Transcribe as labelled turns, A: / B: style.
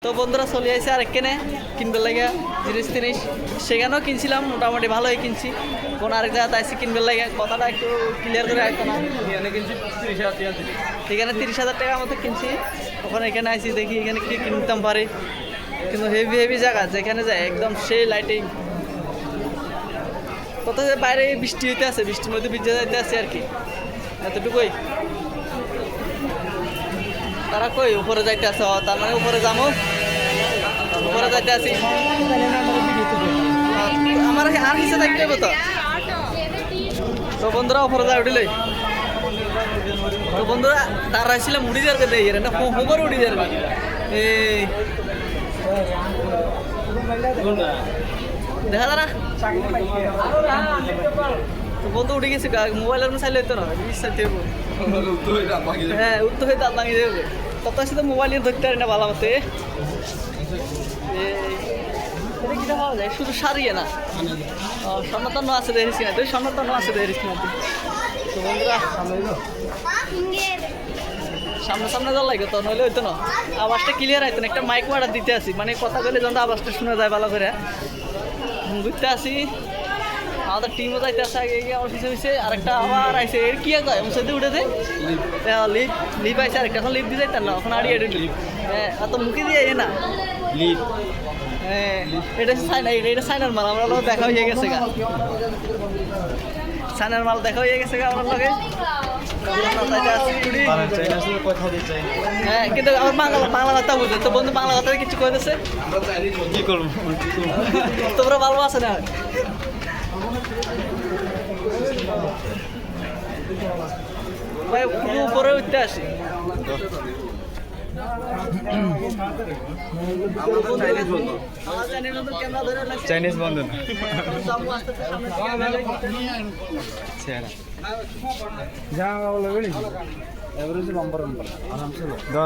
A: তো বন্ধুরা চলে আসছে আর এখানে কিনবে লাগে জিনিস তিনিস সেখানেও কিনছিলাম, মোটামুটি ভালোই কিনছি। কোন আরেক জায়গাতে আসছি কিনবে লাগে, কথাটা একটু ক্লিয়ার করে রাখতো না। এখানে 30,000 টাকার মতো কিনছি, ওখানে এখানে আসি দেখি এখানে কি কিনতাম পারি। কিন্তু হেভি হেভি জায়গা, যেখানে যায় একদম সেই লাইটিং। কত বাইরে বৃষ্টি হইতে আছে, বৃষ্টির মধ্যে ভিজে যাইতে আছে আর কি, এতটুকুই। তারা কই উপরে যাইতে আছে, তার মানে উপরে যাবো, উপরে যাইতে আছি। আমার আর নিচে থাকতে হবে তো। তো বন্ধুরা উপরে যা উঠিলে, তো বন্ধুরা দাঁড়াইছিলাম উড়ি যার দেয় না, হোমর উড়ি যার এই দেখা যায় না। তো বন্ধু উঠে গেছি, মোবাইলের মধ্যে চাইলে হইতো না, হ্যাঁ উঠতে হয়ে দাঁত ভাঙিয়ে দেবে। তত আসে তো মোবাইল নিয়ে ধরতে পারি না ভালো মতে। কিটা পাওয়া যায় শুধু সারিয়ে না, সনাতন আছে দেখেছি না, তুই সনাতন আছে দেখেছি না। তো বন্ধুরা সামনে সামনে যাওয়া লাগে, তো নইলে হইতো না, আওয়াজটা ক্লিয়ার হইতো না। একটা মাইক মারা দিতে আসি, মানে কথা বলে যখন আওয়াজটা শোনা যায় ভালো করে। ঘুরতে আসি, আমাদের টিমও যাইতে আসে আগে গিয়ে আমার পিছিয়ে পিছিয়ে, আরেকটা আবার আইসে এর কি কয় আমার সাথে উঠেছে লিপ লিপ আইসে, আরেকটা এখন লিপ দিয়ে যাইতাম না, এখন আড়িয়ে লিপ। হ্যাঁ অত মুখে দিয়ে না লিপ। হ্যাঁ এটা সাইনা, এটা সাইনার মাল, আমরা লোক দেখা হয়ে গেছে গা, সাইনার মাল দেখা হয়ে গেছে গা আমার লগে। হ্যাঁ কিন্তু আমার বাংলা কথা বুঝে, তো বন্ধু বাংলা কথা কিছু কয়ে দিচ্ছে, কি করবো তোমরা ভালো আছে না। ভাই উপরে উঠতে আসি,
B: চাইনিজ বন্ধু যা